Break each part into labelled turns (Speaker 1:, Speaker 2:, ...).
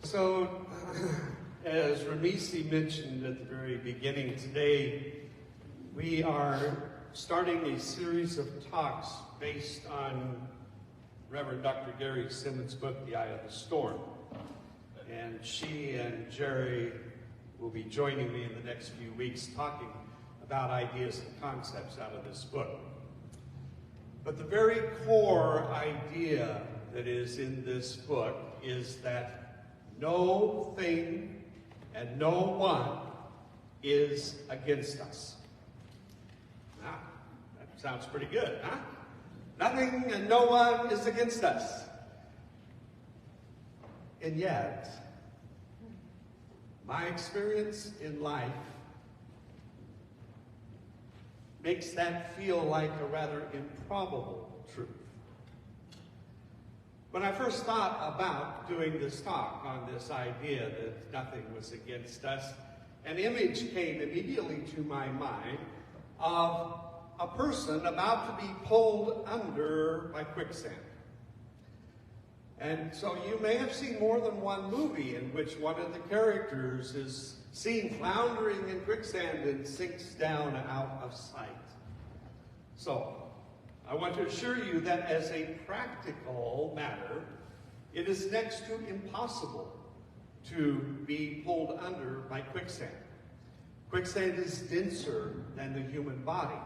Speaker 1: So, as Ramisi mentioned at the very beginning today, we are starting a series of talks based on Reverend Dr. Gary Simmons' book, The Eye of the Storm. And she and Jerry will be joining me in the next few weeks talking about ideas and concepts out of this book. But the very core idea that is in this book is that no thing and no one is against us. Now, that sounds pretty good, huh? Nothing and no one is against us. And yet, my experience in life makes that feel like a rather improbable truth. When I first thought about doing this talk on this idea that nothing was against us, an image came immediately to my mind of a person about to be pulled under by quicksand. And so you may have seen more than one movie in which one of the characters is seen floundering in quicksand and sinks down out of sight. So, I want to assure you that as a practical matter, it is next to impossible to be pulled under by quicksand. Quicksand is denser than the human body.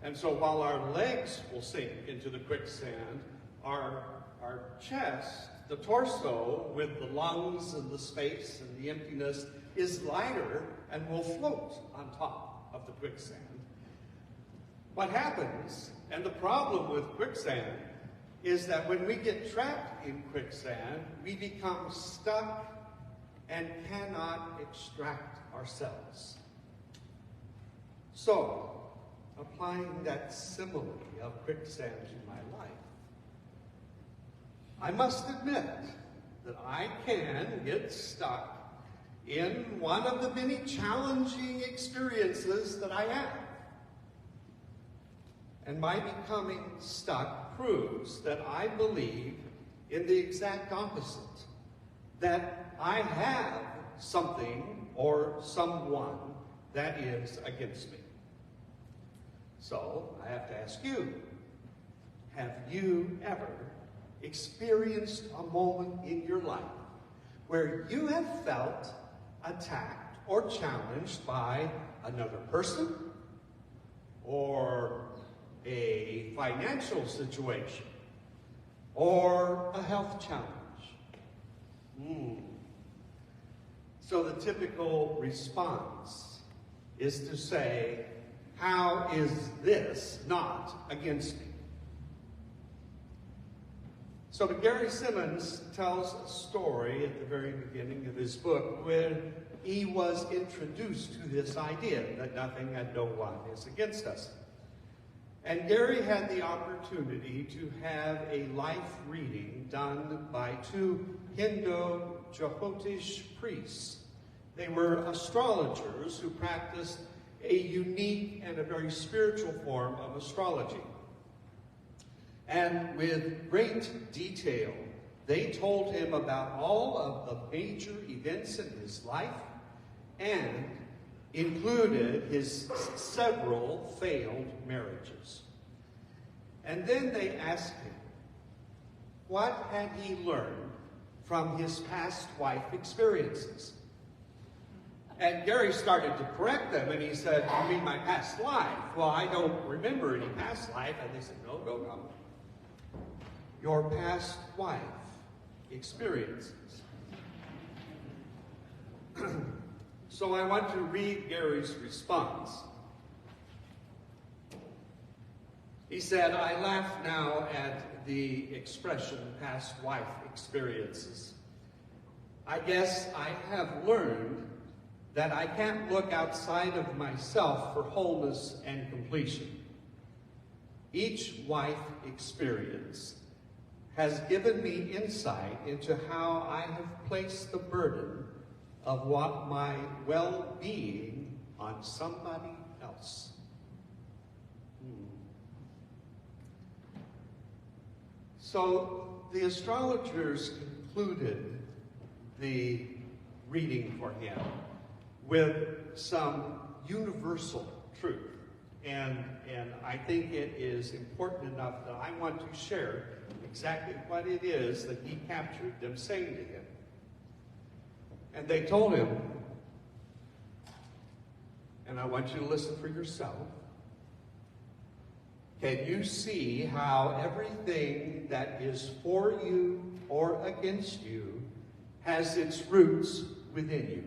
Speaker 1: And so while our legs will sink into the quicksand, our chest, the torso, with the lungs and the space and the emptiness, is lighter and will float on top of the quicksand. What happens, and the problem with quicksand, is that when we get trapped in quicksand, we become stuck and cannot extract ourselves. So, applying that simile of quicksand to my life, I must admit that I can get stuck in one of the many challenging experiences that I have. And my becoming stuck proves that I believe in the exact opposite, that I have something or someone that is against me. So I have to ask you, have you ever experienced a moment in your life where you have felt attacked or challenged by another person, or a financial situation, or a health challenge? So the typical response is to say, how is this not against me? So Gary Simmons tells a story at the very beginning of his book when he was introduced to this idea that nothing and no one is against us. And Gary had the opportunity to have a life reading done by two Hindu Jyotish priests. They were astrologers who practiced a unique and a very spiritual form of astrology. And with great detail, they told him about all of the major events in his life and included his several failed marriages. And then they asked him, what had he learned from his past wife experiences? And Gary started to correct them, and he said, you mean my past life? Well, I don't remember any past life. And they said, no. Your past wife experiences. So I want to read Gary's response. He said, I laugh now at the expression past wife experiences. I guess I have learned that I can't look outside of myself for wholeness and completion. Each wife experience has given me insight into how I have placed the burden of what my well-being on somebody else. So the astrologers concluded the reading for him with some universal truth. And I think it is important enough that I want to share exactly what it is that he captured them saying to him. And they told him, and I want you to listen for yourself, can you see how everything that is for you or against you has its roots within you?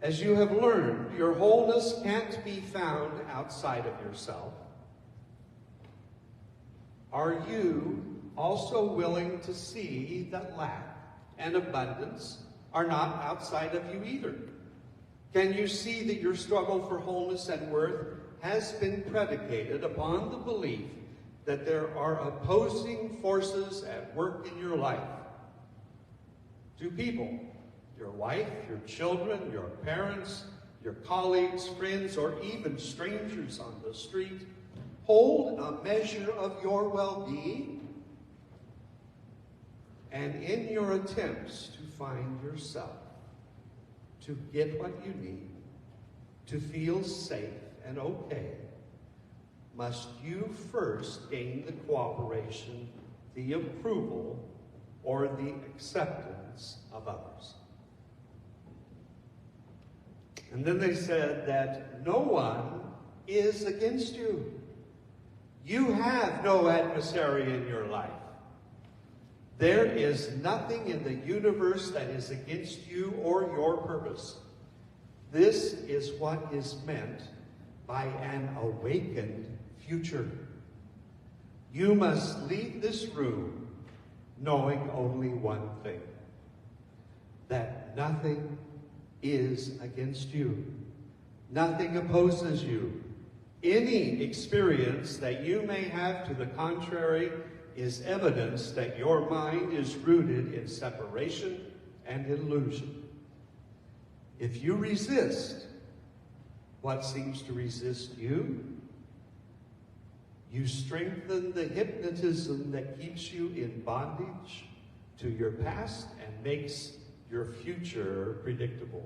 Speaker 1: As you have learned, your wholeness can't be found outside of yourself. Are you also willing to see that lack and abundance are not outside of you either? Can you see that your struggle for wholeness and worth has been predicated upon the belief that there are opposing forces at work in your life? Two people, your wife, your children, your parents, your colleagues, friends, or even strangers on the street, hold a measure of your well-being. And in your attempts to find yourself, to get what you need, to feel safe and okay, must you first gain the cooperation, the approval, or the acceptance of others? And then they said that no one is against you. You have no adversary in your life. There is nothing in the universe that is against you or your purpose. This is what is meant by an awakened future. You must leave this room knowing only one thing, that nothing is against you. Nothing opposes you. Any experience that you may have to the contrary is evidence that your mind is rooted in separation and illusion. If you resist what seems to resist you, you strengthen the hypnotism that keeps you in bondage to your past and makes your future predictable.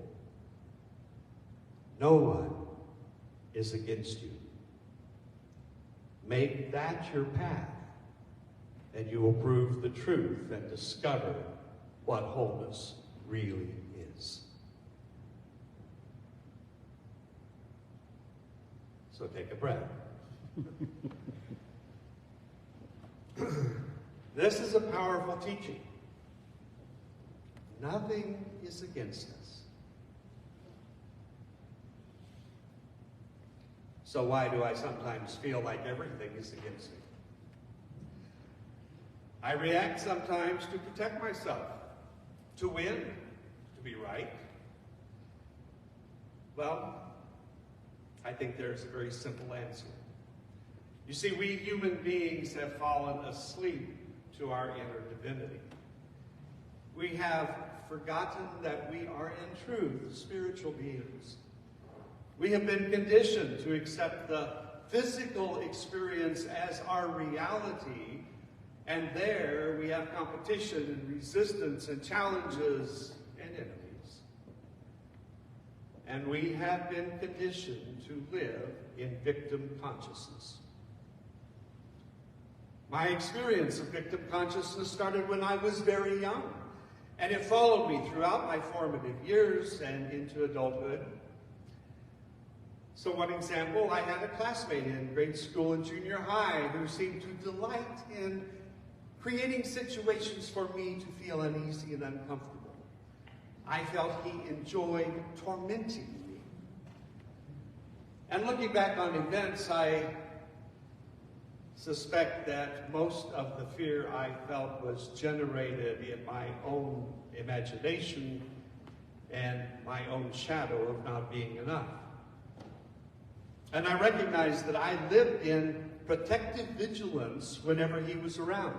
Speaker 1: No one is against you. Make that your path, and you will prove the truth and discover what wholeness really is. So take a breath. This is a powerful teaching. Nothing is against us. So why do I sometimes feel like everything is against me? I react sometimes to protect myself, to win, to be right. Well, I think there's a very simple answer. You see, we human beings have fallen asleep to our inner divinity. We have forgotten that we are in truth spiritual beings. We have been conditioned to accept the physical experience as our reality, and there we have competition and resistance and challenges and enemies. And we have been conditioned to live in victim consciousness. My experience of victim consciousness started when I was very young, and it followed me throughout my formative years and into adulthood. So one example, I had a classmate in grade school and junior high who seemed to delight in creating situations for me to feel uneasy and uncomfortable. I felt he enjoyed tormenting me. And looking back on events, I suspect that most of the fear I felt was generated in my own imagination and my own shadow of not being enough. And I recognized that I lived in protective vigilance whenever he was around.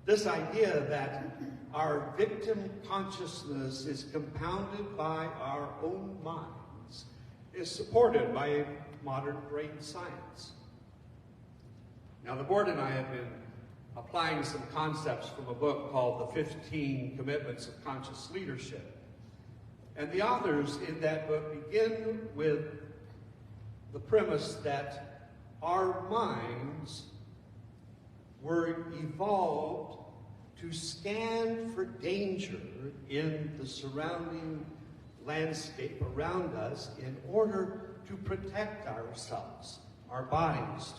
Speaker 1: This idea that our victim consciousness is compounded by our own minds is supported by modern brain science. Now, the board and I have been applying some concepts from a book called The 15 Commitments of Conscious Leadership. And the authors in that book begin with the premise that our minds were evolved to scan for danger in the surrounding landscape around us in order to protect ourselves, our bodies,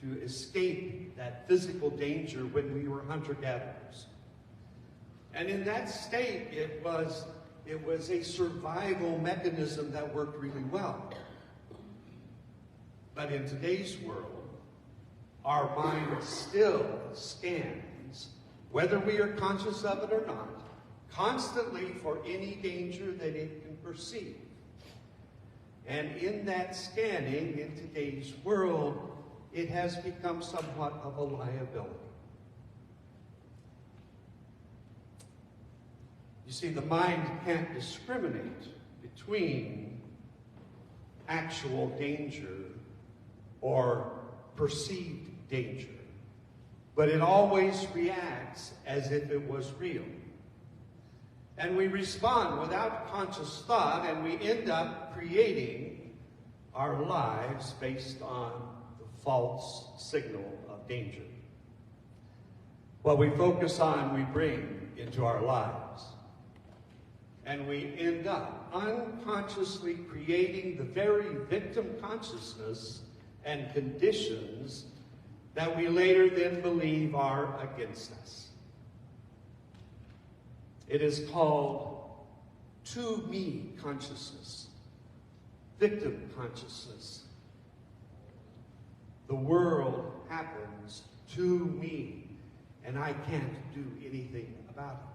Speaker 1: to escape that physical danger when we were hunter-gatherers. And in that state, it was a survival mechanism that worked really well. But in today's world, our mind still scans, whether we are conscious of it or not, constantly for any danger that it can perceive. And in that scanning, in today's world, it has become somewhat of a liability. You see, the mind can't discriminate between actual danger or perceived danger, but it always reacts as if it was real. And we respond without conscious thought, and we end up creating our lives based on the false signal of danger. What we focus on, we bring into our lives. And we end up unconsciously creating the very victim consciousness and conditions that we later then believe are against us. It is called to-me consciousness, victim consciousness. The world happens to me, and I can't do anything about it.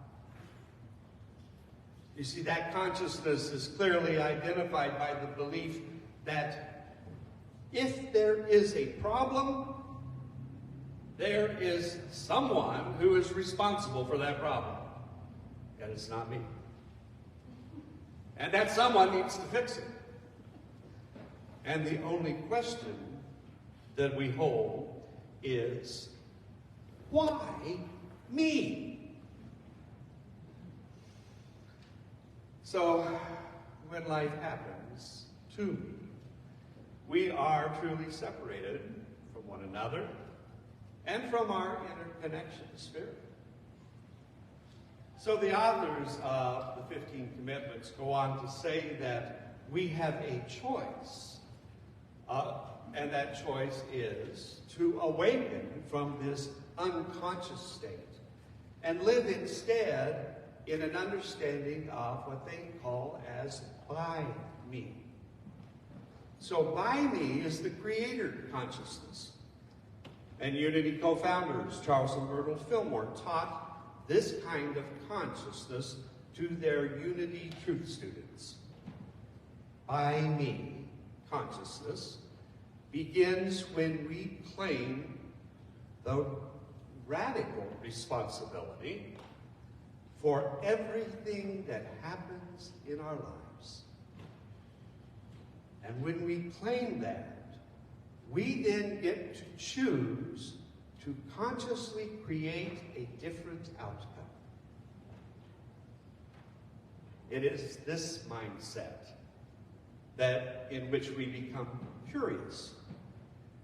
Speaker 1: You see, that consciousness is clearly identified by the belief that if there is a problem, there is someone who is responsible for that problem. And it's not me. And that someone needs to fix it. And the only question that we hold is, why me? So, when life happens to me, we are truly separated from one another and from our interconnection spirit. So the authors of the 15 Commitments go on to say that we have a choice, and that choice is to awaken from this unconscious state and live instead in an understanding of what they call as by me. So by me is the creator consciousness. And Unity co-founders Charles and Myrtle Fillmore taught this kind of consciousness to their Unity Truth students. By me consciousness begins when we claim the radical responsibility for everything that happens in our lives. And when we claim that, we then get to choose to consciously create a different outcome. It is this mindset in which we become curious.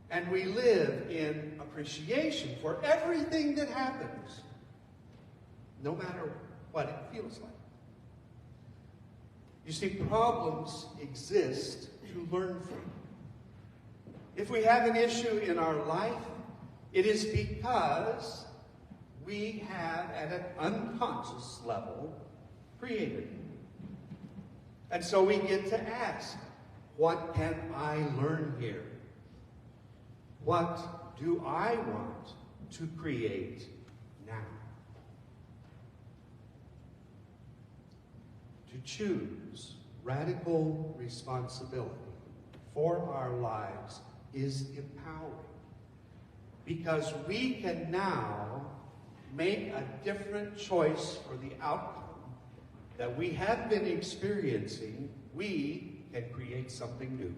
Speaker 1: And we live in appreciation for everything that happens, no matter what it feels like. You see, problems exist to learn from. If we have an issue in our life, it is because we have, at an unconscious level, created it. And so we get to ask, what can I learn here? What do I want to create now? To choose radical responsibility for our lives is empowering, because we can now make a different choice for the outcome that we have been experiencing. We can create something new.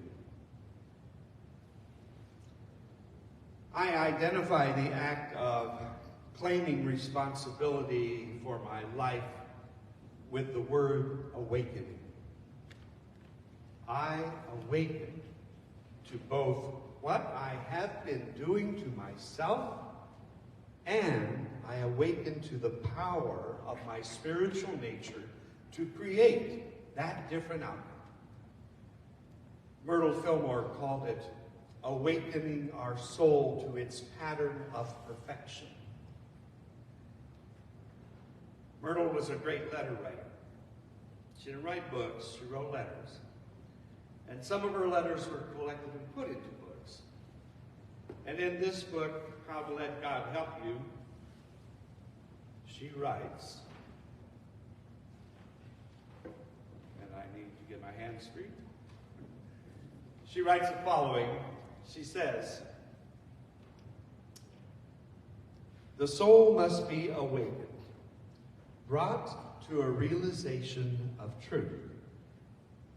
Speaker 1: I identify the act of claiming responsibility for my life with the word awakening. I awaken to both what I have been doing to myself, and I awaken to the power of my spiritual nature to create that different outcome. Myrtle Fillmore called it awakening our soul to its pattern of perfection. Myrtle was a great letter writer. She didn't write books, she wrote letters. And some of her letters were collected and put into books. And in this book, How to Let God Help You, she writes, and I need to get my hands free. She writes the following. She says, "The soul must be awakened, brought to a realization of truth,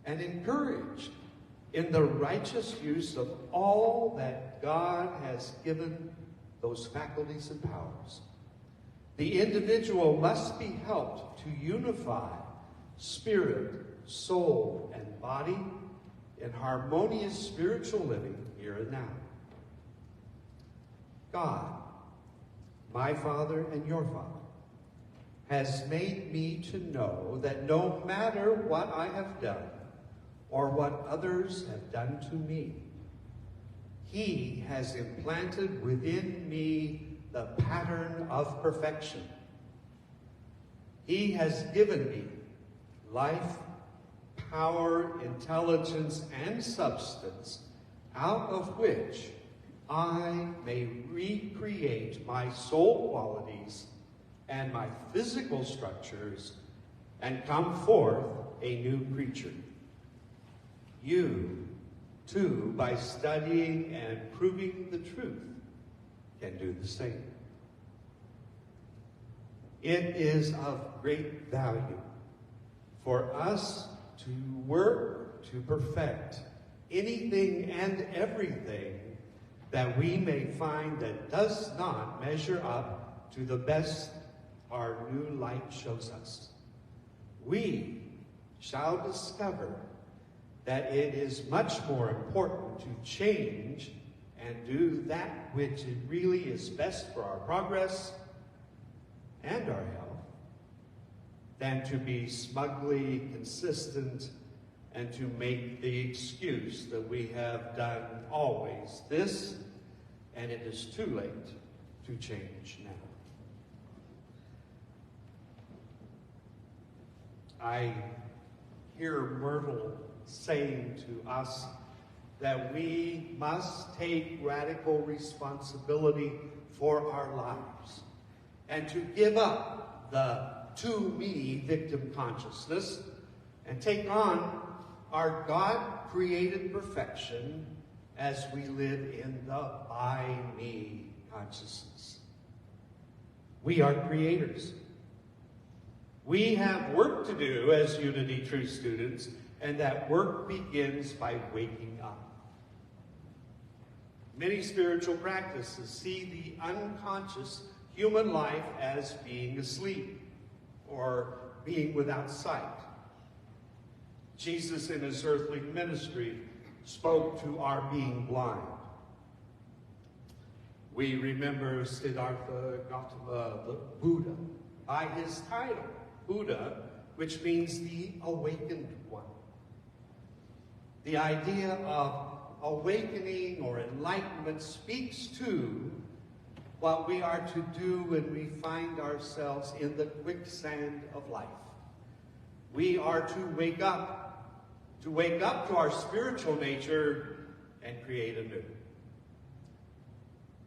Speaker 1: and encouraged in the righteous use of all that God has given those faculties and powers. The individual must be helped to unify spirit, soul, and body in harmonious spiritual living here and now. God, my Father and your Father, has made me to know that no matter what I have done or what others have done to me, He has implanted within me the pattern of perfection. He has given me life, power, intelligence, and substance, out of which I may recreate my soul qualities and my physical structures and come forth a new creature. You, too, by studying and proving the truth, can do the same. It is of great value for us to work to perfect anything and everything that we may find that does not measure up to the best our new light shows us. We shall discover that it is much more important to change and do that which really is best for our progress and our health than to be smugly consistent and to make the excuse that we have done always this, and it is too late to change now. I hear Myrtle saying to us that we must take radical responsibility for our lives and to give up the to-me victim consciousness and take on our God-created perfection as we live in the by-me consciousness. We are creators. We have work to do as Unity Truth students, and that work begins by waking up. Many spiritual practices see the unconscious human life as being asleep or being without sight. Jesus in his earthly ministry spoke to our being blind. We remember Siddhartha Gautama, the Buddha, by his title, Buddha, which means the awakened one. The idea of awakening or enlightenment speaks to what we are to do when we find ourselves in the quicksand of life. We are to wake up to our spiritual nature and create anew.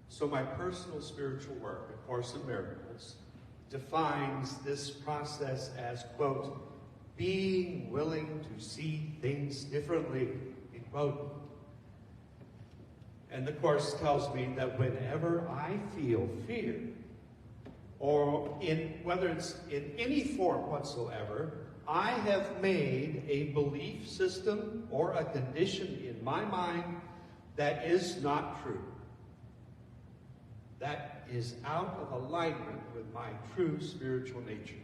Speaker 1: So my personal spiritual work, A Course in Miracles, defines this process as, quote, being willing to see things differently, end quote. And the Course tells me that whenever I feel fear, or whether it's in any form whatsoever, I have made a belief system or a condition in my mind that is not true. that is out of alignment with my true spiritual nature.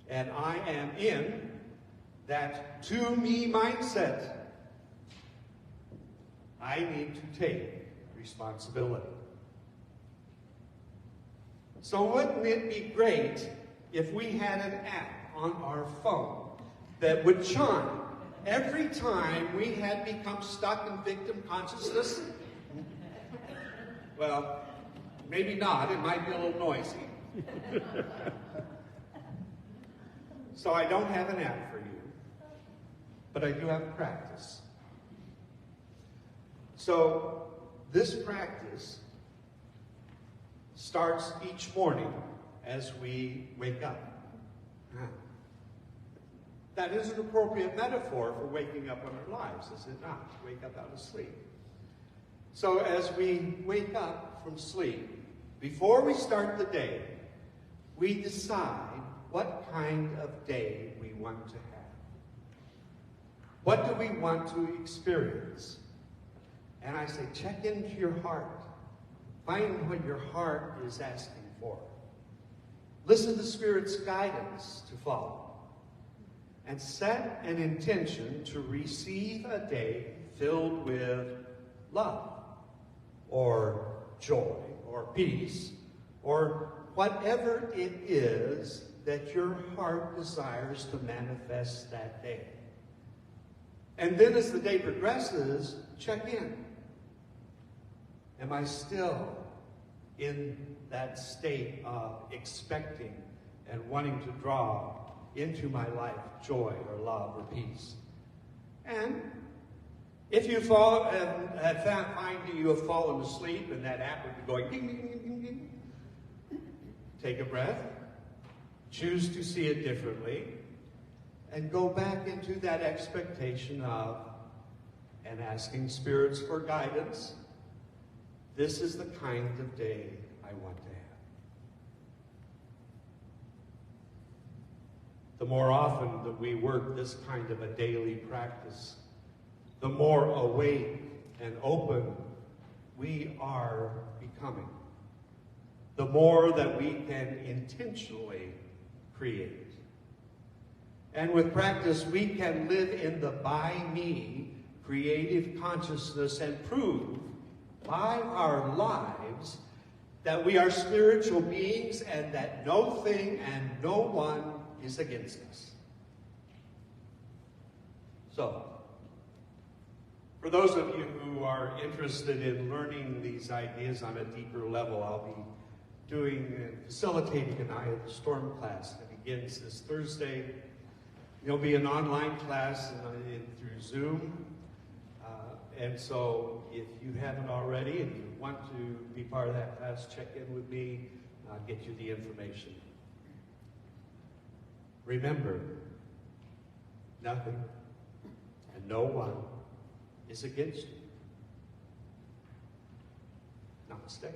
Speaker 1: And I am in that to-me mindset. I need to take responsibility. So wouldn't it be great if we had an app on our phone that would chime every time we had become stuck in victim consciousness? Well, maybe not. It might be a little noisy. So I don't have an app for you, but I do have a practice. So this practice starts each morning as we wake up. That is an appropriate metaphor for waking up in our lives, is it not? Wake up out of sleep. So as we wake up from sleep, before we start the day, we decide what kind of day we want to have. What do we want to experience? And I say, check into your heart. Find what your heart is asking for. Listen to Spirit's guidance to follow. And set an intention to receive a day filled with love, or joy, or peace, or whatever it is that your heart desires to manifest that day. And then as the day progresses, check in. Am I still in that state of expecting and wanting to draw into my life joy or love or peace? And if you find that you have fallen asleep and that app would be going ding, ding, ding, ding, ding, take a breath, choose to see it differently, and go back into that expectation of and asking spirits for guidance. This is the kind of day I want to have. The more often that we work this kind of a daily practice, the more awake and open we are becoming. The more that we can intentionally create. And with practice, we can live in the by-me creative consciousness and prove by our lives that we are spiritual beings and that no thing and no one is against us. So, for those of you who are interested in learning these ideas on a deeper level, I'll be doing and facilitating an Eye of the Storm class that begins this Thursday. It'll be an online class through Zoom. And so if you haven't already and you want to be part of that class, check in with me. I'll get you the information. Remember, nothing and no one is against you. Namaste.